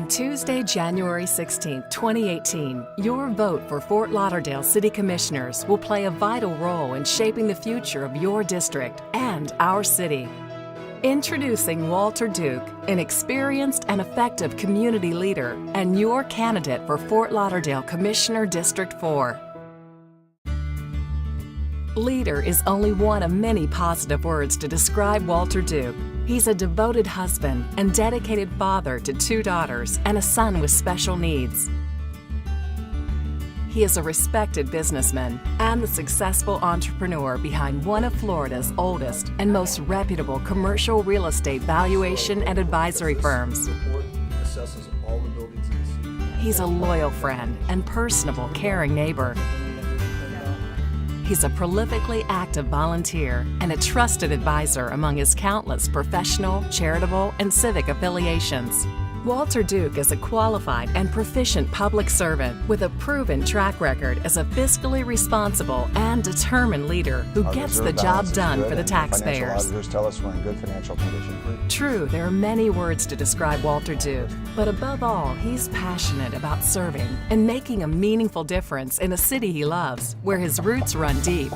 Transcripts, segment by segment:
On Tuesday, January 16, 2018, your vote for Fort Lauderdale City Commissioners will play a vital role in shaping the future of your district and our city. Introducing Walter Duke, an experienced and effective community leader and your candidate for Fort Lauderdale Commissioner District 4. Leader is only one of many positive words to describe Walter Duke. He's a devoted husband and dedicated father to 2 daughters and a son with special needs. He is a respected businessman and the successful entrepreneur behind one of Florida's oldest and most reputable commercial real estate valuation and advisory firms. He's a loyal friend and personable, caring neighbor. He's a prolifically active volunteer and a trusted advisor among his countless professional, charitable, and civic affiliations. Walter Duke is a qualified and proficient public servant with a proven track record as a fiscally responsible and determined leader who gets the job done for the taxpayers. Financial auditors tell us we're in good financial condition. True, there are many words to describe Walter Duke, but above all, he's passionate about serving and making a meaningful difference in the city he loves, where his roots run deep.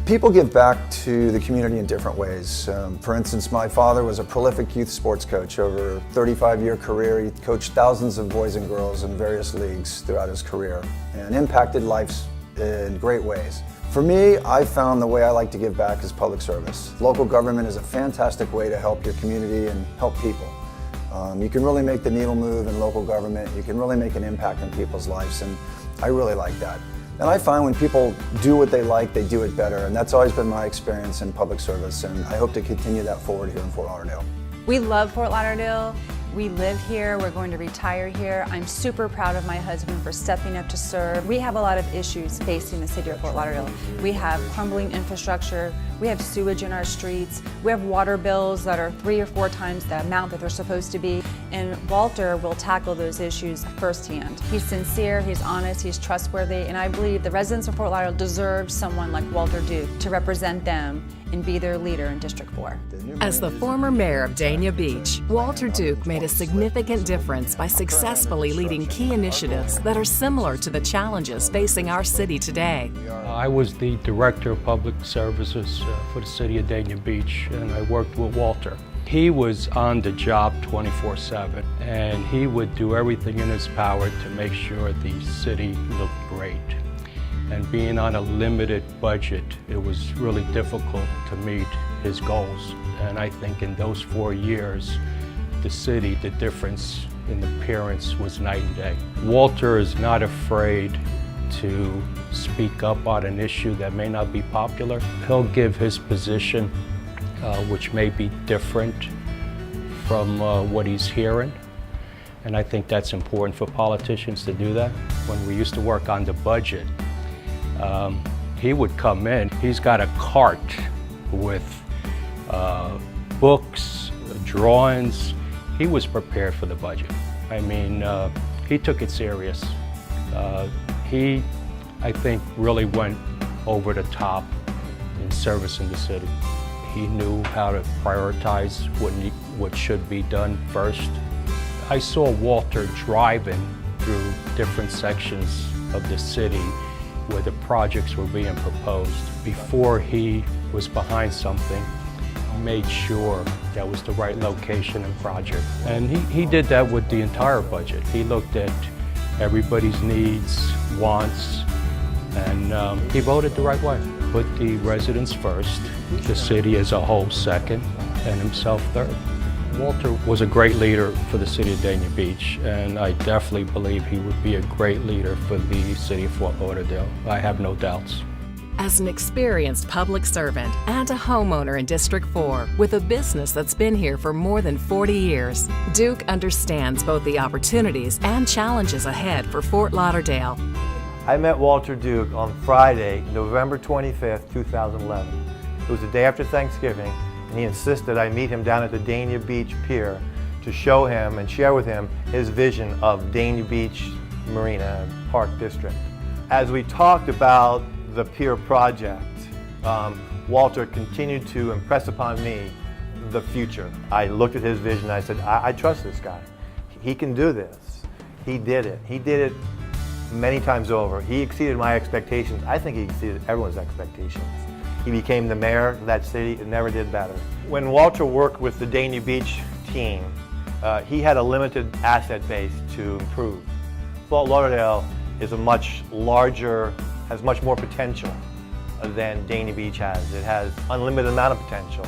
People give back to the community in different ways. For instance, my father was a prolific youth sports coach. Over a 35-year career, he coached thousands of boys and girls in various leagues throughout his career and impacted lives in great ways. For me, I found the way I like to give back is public service. Local government is a fantastic way to help your community and help people. You can really make the needle move in local government. You can really make an impact in people's lives, and I really like that. And I find when people do what they like, they do it better, and that's always been my experience in public service, and I hope to continue that forward here in Fort Lauderdale. We love Fort Lauderdale. We live here, we're going to retire here. I'm super proud of my husband for stepping up to serve. We have a lot of issues facing the city of Fort Lauderdale. We have crumbling infrastructure, we have sewage in our streets, we have water bills that are 3 or 4 times the amount that they're supposed to be, and Walter will tackle those issues firsthand. He's sincere, he's honest, he's trustworthy, and I believe the residents of Fort Lauderdale deserve someone like Walter Duke to represent them and be their leader in District 4. As the former mayor of Dania Beach, Walter Duke made a significant difference by successfully leading key initiatives that are similar to the challenges facing our city today. I was the Director of Public Services for the city of Dania Beach, and I worked with Walter. He was on the job 24/7, and he would do everything in his power to make sure the city looked great. And being on a limited budget, it was really difficult to meet his goals. And I think in those 4 years, the city, the difference in appearance was night and day. Walter is not afraid to speak up on an issue that may not be popular. He'll give his position, which may be different from what he's hearing. And I think that's important for politicians to do that. When we used to work on the budget, he would come in. He's got a cart with books, drawings. He was prepared for the budget. I mean, he took it serious. He, I think, really went over the top in servicing the city. He knew how to prioritize what should be done first. I saw Walter driving through different sections of the city where the projects were being proposed. Before he was behind something, he made sure that was the right location and project. And he did that with the entire budget. He looked at everybody's needs, wants, and he voted the right way. Put the residents first, the city as a whole second, and himself third. Walter was a great leader for the city of Dania Beach, and I definitely believe he would be a great leader for the city of Fort Lauderdale. I have no doubts. As an experienced public servant and a homeowner in District 4 with a business that's been here for more than 40 years, Duke understands both the opportunities and challenges ahead for Fort Lauderdale. I met Walter Duke on Friday, November 25th, 2011. It was the day after Thanksgiving, and he insisted I meet him down at the Dania Beach Pier to show him and share with him his vision of Dania Beach Marina Park District. As we talked about the pier project, Walter continued to impress upon me the future. I looked at his vision and I said, I trust this guy. he can do this. He did it. He did it many times over. He exceeded my expectations. I think he exceeded everyone's expectations. He became the mayor of that city and never did better. When Walter worked with the Dania Beach team, he had a limited asset base to improve. Fort Lauderdale is a much larger, has much more potential than Dania Beach has. It has unlimited amount of potential.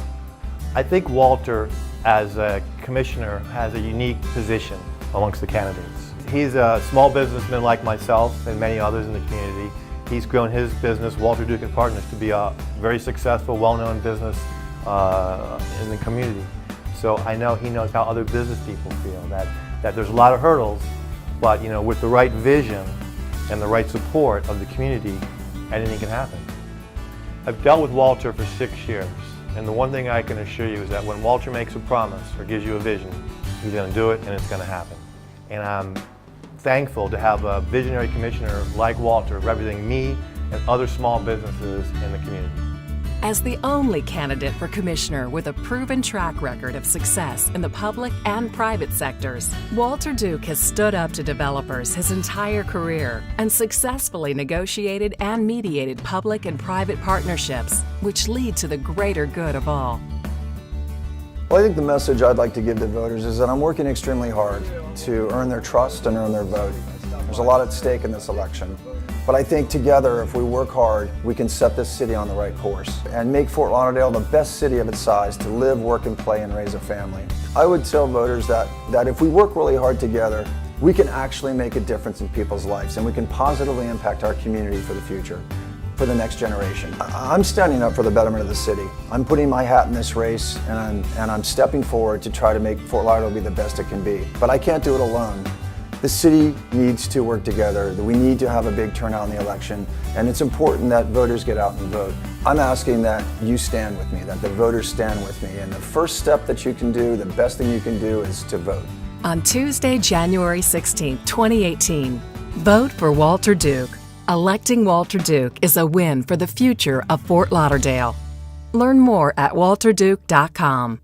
I think Walter, as a commissioner, has a unique position amongst the candidates. He's a small businessman like myself and many others in the community. He's grown his business, Walter Duke and Partners, to be a very successful, well-known business in the community. So I know he knows how other business people feel, that there's a lot of hurdles, but with the right vision and the right support of the community, anything can happen. I've dealt with Walter for 6 years, and the one thing I can assure you is that when Walter makes a promise or gives you a vision, he's going to do it and it's going to happen. And I'm thankful to have a visionary commissioner like Walter representing me and other small businesses in the community. As the only candidate for commissioner with a proven track record of success in the public and private sectors, Walter Duke has stood up to developers his entire career and successfully negotiated and mediated public and private partnerships, which lead to the greater good of all. Well, I think the message I'd like to give to voters is that I'm working extremely hard to earn their trust and earn their vote. There's a lot at stake in this election. But I think together, if we work hard, we can set this city on the right course and make Fort Lauderdale the best city of its size to live, work, and play and raise a family. I would tell voters that if we work really hard together, we can actually make a difference in people's lives and we can positively impact our community for the future, for the next generation. I'm standing up for the betterment of the city. I'm putting my hat in this race and I'm stepping forward to try to make Fort Lauderdale be the best it can be. But I can't do it alone. The city needs to work together. We need to have a big turnout in the election, and it's important that voters get out and vote. I'm asking that you stand with me, that the voters stand with me, and the first step that you can do, the best thing you can do, is to vote. On Tuesday, January 16, 2018, vote for Walter Duke. Electing Walter Duke is a win for the future of Fort Lauderdale. Learn more at walterduke.com.